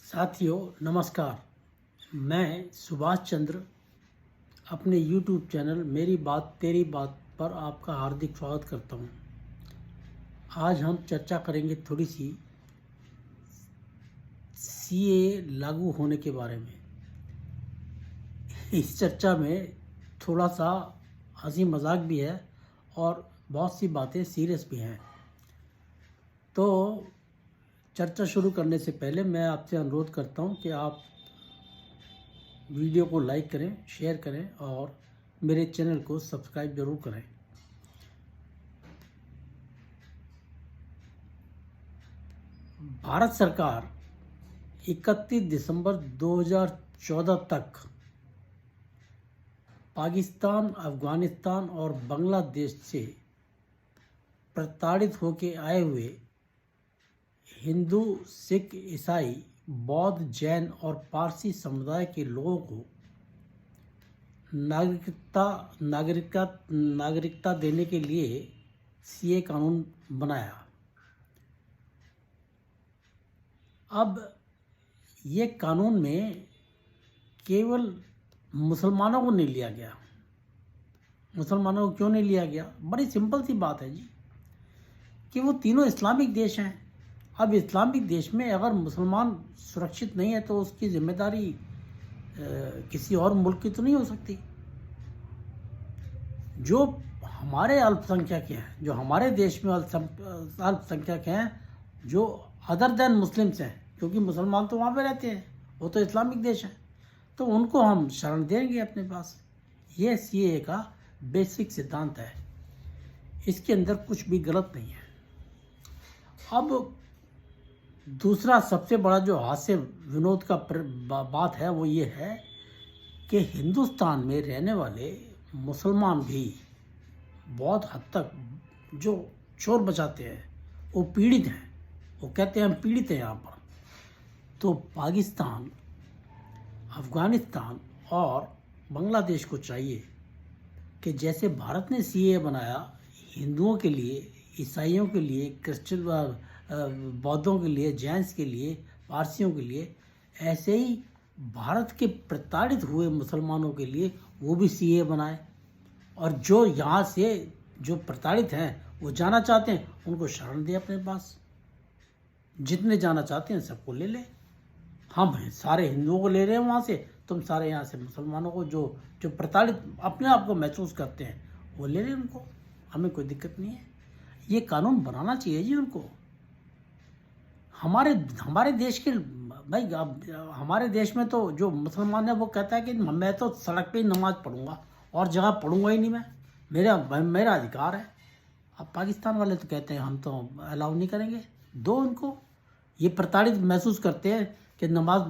साथियों नमस्कार। मैं सुभाष चंद्र अपने YouTube चैनल मेरी बात तेरी बात पर आपका हार्दिक स्वागत करता हूं। आज हम चर्चा करेंगे थोड़ी सी सीए लागू होने के बारे में। इस चर्चा में थोड़ा सा हंसी मजाक भी है और बहुत सी बातें सीरियस भी हैं। तो चर्चा शुरू करने से पहले मैं आपसे अनुरोध करता हूं कि आप वीडियो को लाइक करें, शेयर करें और मेरे चैनल को सब्सक्राइब जरूर करें। भारत सरकार 31 दिसंबर 2014 तक पाकिस्तान, अफगानिस्तान और बांग्लादेश से प्रताड़ित होकर आए हुए हिंदू, सिख, ईसाई, बौद्ध, जैन और पारसी समुदाय के लोगों को नागरिकता देने के लिए सीए कानून बनाया। अब ये कानून में केवल मुसलमानों को नहीं लिया गया। मुसलमानों को क्यों नहीं लिया गया? बड़ी सिंपल सी बात है जी, कि वो तीनों इस्लामिक देश हैं। अब इस्लामिक देश में अगर मुसलमान सुरक्षित नहीं है तो उसकी जिम्मेदारी किसी और मुल्क की तो नहीं हो सकती। जो हमारे अल्पसंख्यक हैं, जो हमारे देश में अल्पसंख्यक हैं, जो अदर देन मुस्लिम्स हैं, क्योंकि मुसलमान तो वहाँ पे रहते हैं, वो तो इस्लामिक देश है, तो उनको हम शरण देंगे अपने पास। ये सीए का बेसिक सिद्धांत है, इसके अंदर कुछ भी गलत नहीं है। अब दूसरा सबसे बड़ा जो हास्य विनोद का बात है वो ये है कि हिंदुस्तान में रहने वाले मुसलमान भी बहुत हद तक जो शोर मचाते हैं वो पीड़ित हैं। वो कहते हैं हम पीड़ित हैं यहाँ पर। तो पाकिस्तान, अफगानिस्तान और बांग्लादेश को चाहिए कि जैसे भारत ने सीए बनाया हिंदुओं के लिए, ईसाइयों के लिए, क्रिश्चियन बौद्धों के लिए, जैन्स के लिए, पारसियों के लिए, ऐसे ही भारत के प्रताड़ित हुए मुसलमानों के लिए वो भी सीए बनाए। और जो यहाँ से जो प्रताड़ित हैं वो जाना चाहते हैं उनको शरण दे अपने पास। जितने जाना चाहते हैं सबको ले ले। हम सारे हिंदुओं को ले रहे हैं वहाँ से, तुम सारे यहाँ से मुसलमानों को जो जो प्रताड़ित अपने आप को महसूस करते हैं वो ले लें उनको। हमें कोई दिक्कत नहीं है। ये कानून बनाना चाहिए जी उनको। हमारे देश के भाई, हमारे देश में तो जो मुसलमान है वो कहता है कि मैं तो सड़क पे ही नमाज पढ़ूंगा और जगह पढ़ूंगा ही नहीं। मैं मेरा अधिकार है। अब पाकिस्तान वाले तो कहते हैं हम तो अलाउ नहीं करेंगे। दो उनको। ये प्रताड़ित महसूस करते हैं कि नमाज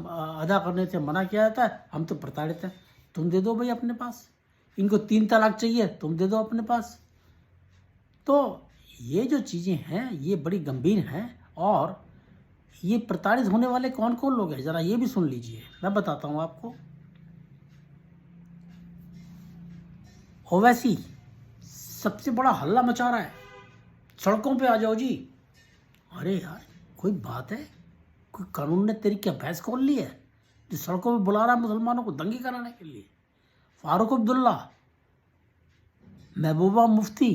अदा करने से मना किया जाता है, हम तो प्रताड़ित हैं। तुम दे दो भाई अपने पास। इनको 3 तलाक चाहिए, तुम दे दो अपने पास। तो ये जो चीज़ें हैं ये बड़ी गंभीर हैं। और ये प्रताड़ित होने वाले कौन कौन लोग हैं ज़रा ये भी सुन लीजिए, मैं बताता हूँ आपको। ओवैसी सबसे बड़ा हल्ला मचा रहा है, सड़कों पे आ जाओ जी। अरे यार, कोई बात है? कोई कानून ने तेरी क्या भैंस खोल ली है जो सड़कों पे बुला रहा है मुसलमानों को दंगे कराने के लिए? फारूक अब्दुल्ला, महबूबा मुफ्ती,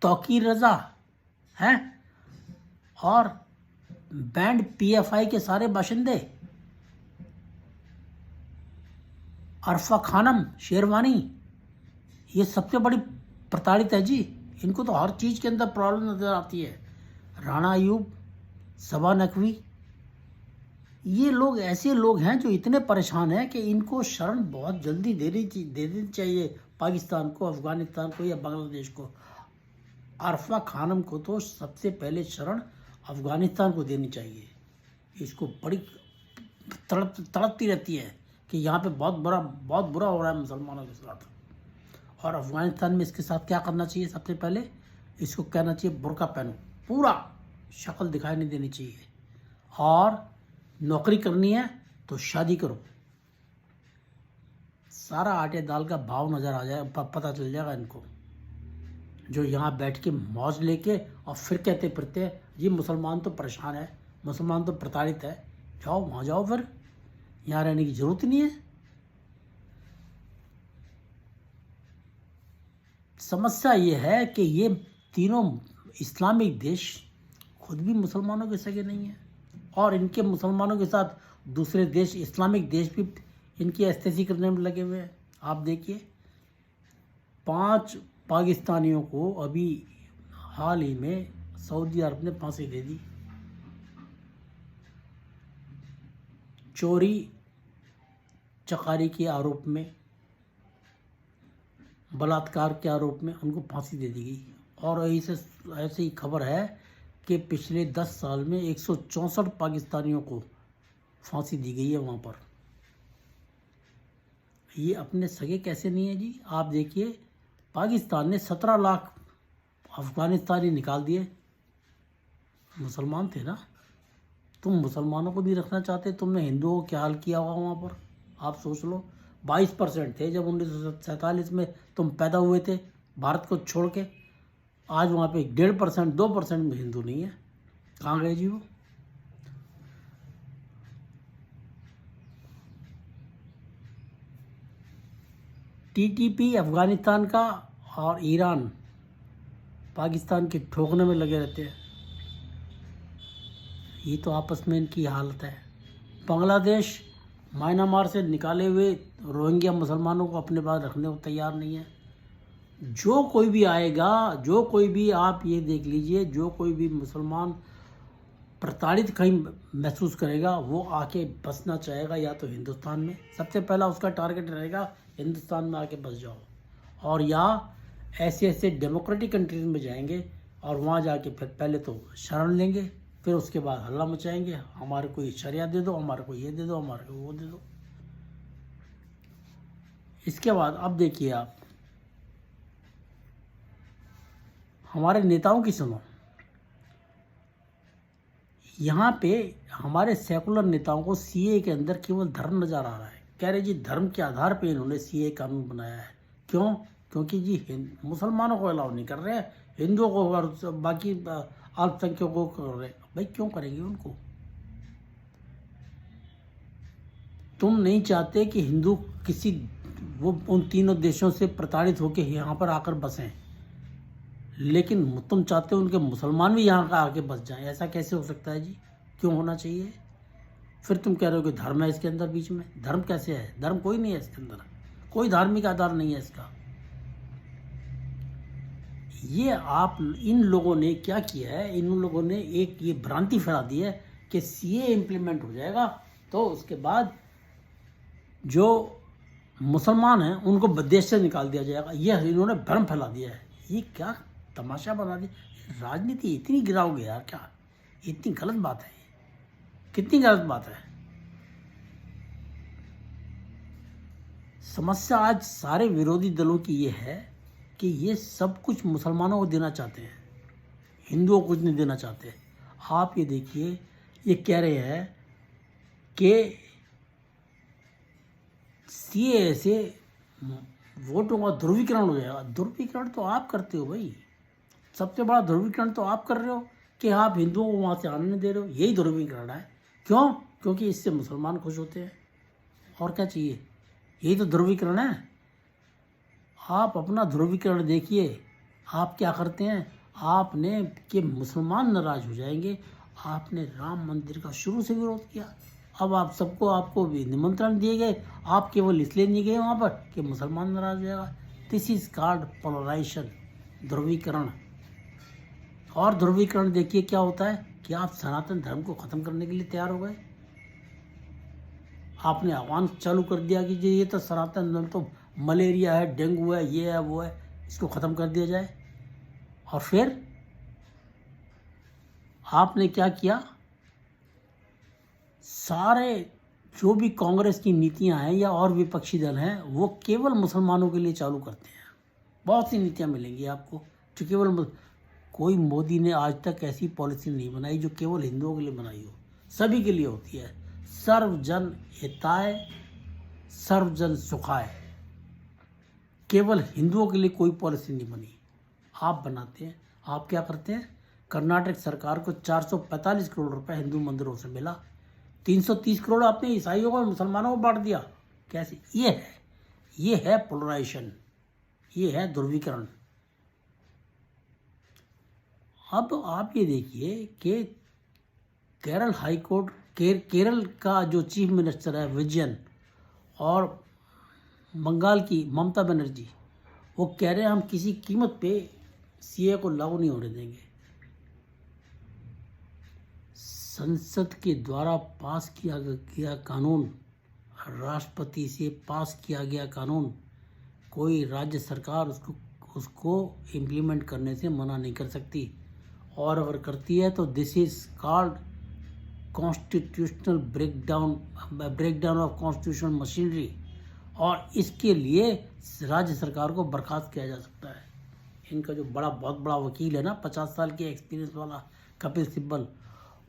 तौकीर रजा हैं और बैंड पीएफआई के सारे बाशिंदे, अरफा खानम, शेरवानी, ये सबसे बड़ी प्रताड़ित है जी। इनको तो हर चीज़ के अंदर प्रॉब्लम नज़र आती है। राणा अयूब, सबा नकवी, ये लोग ऐसे लोग हैं जो इतने परेशान हैं कि इनको शरण बहुत जल्दी दे देनी चाहिए पाकिस्तान को, अफगानिस्तान को या बांग्लादेश को। अरफा खानम को तो सबसे पहले शरण अफगानिस्तान को देनी चाहिए। इसको बड़ी तड़पती रहती है कि यहाँ पे बहुत बुरा हो रहा है मुसलमानों के साथ। और अफगानिस्तान में इसके साथ क्या करना चाहिए? सबसे पहले इसको कहना चाहिए बुर्का पहनो, पूरा शक्ल दिखाई नहीं देनी चाहिए। और नौकरी करनी है तो शादी करो। सारा आटे दाल का भाव नज़र आ जाए, पता चल जाएगा इनको। जो यहाँ बैठ के मौज लेके और फिर कहते फिरते हैं ये मुसलमान तो परेशान है, मुसलमान तो प्रताड़ित है। जाओ वहाँ जाओ फिर। यहाँ रहने की जरूरत नहीं है। समस्या ये है कि ये तीनों इस्लामिक देश खुद भी मुसलमानों के सगे नहीं है, और इनके मुसलमानों के साथ दूसरे देश, इस्लामिक देश भी इनकी एस्तेसी करने में लगे हुए हैं। आप देखिए, 5 पाकिस्तानियों को अभी हाल ही में सऊदी अरब ने फांसी दे दी। चोरी चकारी के आरोप में, बलात्कार के आरोप में उनको फांसी दे दी गई। और ऐसी खबर है कि पिछले 10 साल में 164 पाकिस्तानियों को फांसी दी गई है वहाँ पर। ये अपने सगे कैसे नहीं है जी? आप देखिए, पाकिस्तान ने 17 लाख अफगानिस्तानी निकाल दिए, मुसलमान थे ना। तुम मुसलमानों को नहीं रखना चाहते, तुमने हिंदुओं को क्या हाल किया होगा वहाँ पर, आप सोच लो। 22% थे जब 1947 में तुम पैदा हुए थे भारत को छोड़ के। आज वहाँ पे 1.5%, 2% में हिंदू नहीं है। कहाँ गए जी वो? टीटीपी अफगानिस्तान का और ईरान पाकिस्तान के ठोकने में लगे रहते हैं। ये तो आपस में इनकी हालत है। बांग्लादेश म्यांमार से निकाले हुए रोहिंग्या मुसलमानों को अपने पास रखने को तैयार नहीं है। जो कोई भी आएगा, जो कोई भी, आप ये देख लीजिए, जो कोई भी मुसलमान प्रताड़ित कहीं महसूस करेगा वो आके बसना चाहेगा या तो हिंदुस्तान में। सबसे पहला उसका टारगेट रहेगा हिंदुस्तान में आके बस जाओ, और या ऐसे ऐसे डेमोक्रेटिक कंट्रीज में जाएंगे और वहाँ जाके फिर पहले तो शरण लेंगे, फिर उसके बाद हल्ला मचाएंगे, हमारे को ये शरिया दे दो, हमारे को ये दे दो, हमारे को वो दे दो। इसके बाद अब देखिए आप हमारे नेताओं की सुनो। यहाँ पे हमारे सेकुलर नेताओं को सीए के अंदर केवल धर्म नजर आ रहा है। कह रहे जी धर्म के आधार पे इन्होंने सीए कानून बनाया है। क्यों? क्योंकि जी मुसलमानों को अलाउ नहीं कर रहे हैं, हिंदुओं को और बाकी अल्पसंख्यकों को कर रहे हैं। भाई क्यों करेंगे उनको? तुम नहीं चाहते कि हिंदू किसी वो उन तीनों देशों से प्रताड़ित होकर यहाँ पर आकर बसें, लेकिन तुम चाहते हो उनके मुसलमान भी यहाँ का आके बस जाएं। ऐसा कैसे हो सकता है जी? क्यों होना चाहिए? फिर तुम कह रहे हो कि धर्म है इसके अंदर बीच में। धर्म कैसे है? धर्म कोई नहीं है इसके अंदर, कोई धार्मिक आधार नहीं है इसका। ये आप इन लोगों ने क्या किया है, इन लोगों ने एक ये भ्रांति फैला दी है कि सीए इम्प्लीमेंट हो जाएगा तो उसके बाद जो मुसलमान हैं उनको देश से निकाल दिया जाएगा। ये इन्होंने भ्रम फैला दिया है। ये क्या तमाशा बना दिया। राजनीति इतनी गिराओगे यार? क्या इतनी गलत बात है? कितनी गलत बात है। समस्या आज सारे विरोधी दलों की ये है कि ये सब कुछ मुसलमानों को देना चाहते हैं, हिंदुओं को कुछ नहीं देना चाहते। आप ये देखिए, ये कह रहे हैं कि सीए से वोटों का ध्रुवीकरण हो जाएगा। ध्रुवीकरण तो आप करते हो भाई, सबसे बड़ा ध्रुवीकरण तो आप कर रहे हो कि आप हिंदुओं को वहाँ से आने नहीं दे रहे हो। यही ध्रुवीकरण है। क्यों? क्योंकि इससे मुसलमान खुश होते हैं, और क्या चाहिए? यही तो ध्रुवीकरण है। आप अपना ध्रुवीकरण देखिए, आप क्या करते हैं। आपने कि मुसलमान नाराज हो जाएंगे, आपने राम मंदिर का शुरू से विरोध किया। अब आप सबको, आपको भी निमंत्रण दिए गए, आप केवल इसलिए नहीं गए वहाँ पर कि मुसलमान नाराज हो जाएगा। दिस इज कॉल्ड पोलराइजेशन, ध्रुवीकरण। और ध्रुवीकरण देखिए क्या होता है कि आप सनातन धर्म को ख़त्म करने के लिए तैयार हो गए। आपने आह्वान चालू कर दिया कि ये तो सनातन धर्म तो मलेरिया है, डेंगू है, ये है, वो है, इसको ख़त्म कर दिया जाए। और फिर आपने क्या किया? सारे जो भी कांग्रेस की नीतियां हैं या और विपक्षी दल हैं वो केवल मुसलमानों के लिए चालू करते हैं। बहुत सी नीतियां मिलेंगी आपको जो केवल, कोई मोदी ने आज तक ऐसी पॉलिसी नहीं बनाई जो केवल हिंदुओं के लिए बनाई हो। सभी के लिए होती है। सर्वजन हिताय सर्वजन सुखाय। केवल हिंदुओं के लिए कोई पॉलिसी नहीं बनी। आप बनाते हैं। आप क्या करते हैं? कर्नाटक सरकार को 445 करोड़ रुपए हिंदू मंदिरों से मिला, 330 करोड़ आपने ईसाइयों को मुसलमानों को बांट दिया। कैसे? ये है पोलराइजेशन, ये है ध्रुवीकरण। अब आप ये देखिए कि केरल हाई कोर्ट, केरल का जो चीफ मिनिस्टर है विजयन, और बंगाल की ममता बनर्जी, वो कह रहे हैं हम किसी कीमत पे सीए को लागू नहीं होने देंगे। संसद के द्वारा पास किया गया कानून, राष्ट्रपति से पास किया गया कानून, कोई राज्य सरकार उसको इम्प्लीमेंट करने से मना नहीं कर सकती, और अगर करती है तो this is called constitutional breakdown of constitutional machinery, और इसके लिए राज्य सरकार को बर्खास्त किया जा सकता है। इनका जो बहुत बड़ा वकील है ना, 50 साल के एक्सपीरियंस वाला कपिल सिब्बल,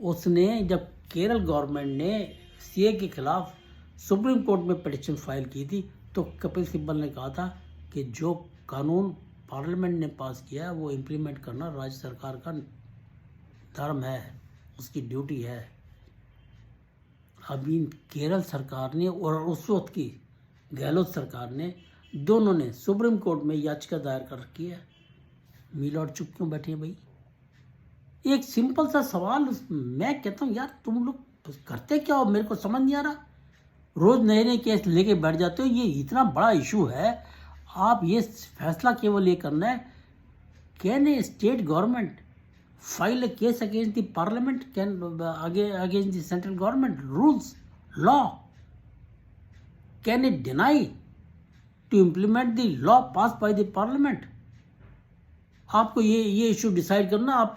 उसने जब केरल गवर्नमेंट ने सीए के खिलाफ सुप्रीम कोर्ट में पिटीशन फाइल की थी, तो कपिल सिब्बल ने कहा था कि जो कानून पार्लियामेंट ने पास किया है वो इम्प्लीमेंट करना राज्य सरकार का धर्म है, उसकी ड्यूटी है। अभी केरल सरकार ने और उस वक्त की गहलोत सरकार ने, दोनों ने सुप्रीम कोर्ट में याचिका दायर कर रखी है। मिलॉर्ड चुप क्यों बैठे हैं भाई? एक सिंपल सा सवाल मैं कहता हूँ, यार तुम लोग करते क्या हो, मेरे को समझ नहीं आ रहा। रोज नए नए केस लेके बैठ जाते हो। ये इतना बड़ा इशू है, आप ये फैसला केवल ये करना है, can a state government file a case against the parliament, can against the central government rules law, can it deny to implement the law pass by the parliament? आपको ये इशू डिसाइड करना, आप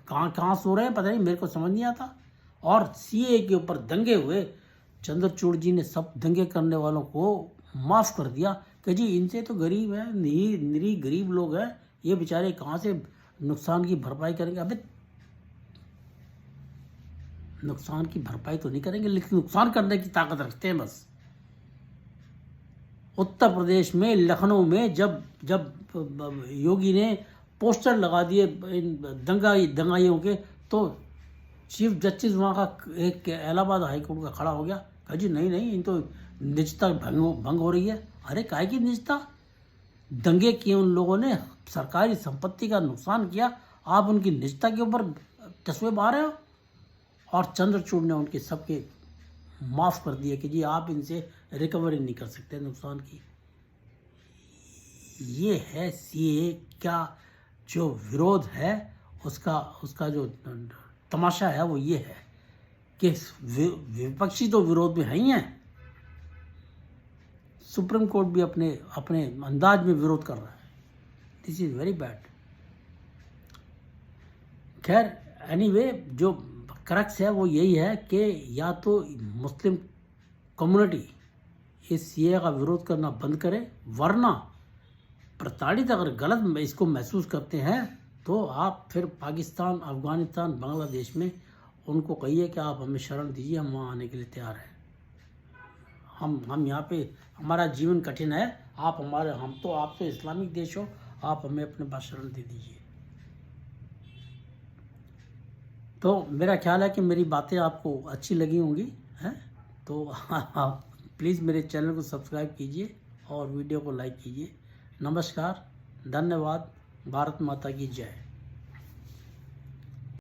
कहाँ सो रहे हैं पता नहीं, मेरे को समझ नहीं आता। और सीए के ऊपर दंगे हुए, चंद्रचूड़ जी ने सब दंगे करने वालों को माफ़ कर दिया कि जी इनसे तो गरीब है, निरी गरीब लोग हैं, ये बेचारे कहाँ से नुकसान की भरपाई करेंगे। अबे नुकसान की भरपाई तो नहीं करेंगे, लेकिन नुकसान करने की ताकत रखते हैं बस। उत्तर प्रदेश में लखनऊ में जब योगी ने पोस्टर लगा दिए दंगाइयों के, तो चीफ जस्टिस वहाँ का एक इलाहाबाद हाई कोर्ट का खड़ा हो गया, कहा जी नहीं इन तो निजता भंग हो रही है। अरे काहे की निजता? दंगे किए उन लोगों ने, सरकारी संपत्ति का नुकसान किया, आप उनकी निजता के ऊपर तस्वीर बहा रहे हो। और चंद्रचूड़ ने उनके सबके माफ़ कर दिया कि जी आप इनसे रिकवरी नहीं कर सकते नुकसान की। ये है सीए का जो विरोध है, उसका जो तमाशा है वो ये है कि विपक्षी तो विरोध में है ही हैं, सुप्रीम कोर्ट भी अपने अंदाज में विरोध कर रहा है। This is very bad. खैर एनीवे, जो क्रक्स है वो यही है कि या तो मुस्लिम कम्युनिटी इस सीए का विरोध करना बंद करे, वरना प्रताड़ित अगर गलत इसको महसूस करते हैं तो आप फिर पाकिस्तान, अफ़गानिस्तान, बांग्लादेश में उनको कहिए कि आप हमें शरण दीजिए, हम वहाँ आने के लिए तैयार हैं। हम यहाँ पे, हमारा जीवन कठिन है, हम तो इस्लामिक देश हो, आप हमें अपने पास शरण दे दीजिए। तो मेरा ख्याल है कि मेरी बातें आपको अच्छी लगी होंगी हैं, तो आप प्लीज़ मेरे चैनल को सब्सक्राइब कीजिए और वीडियो को लाइक कीजिए। नमस्कार, धन्यवाद, भारत माता की जय।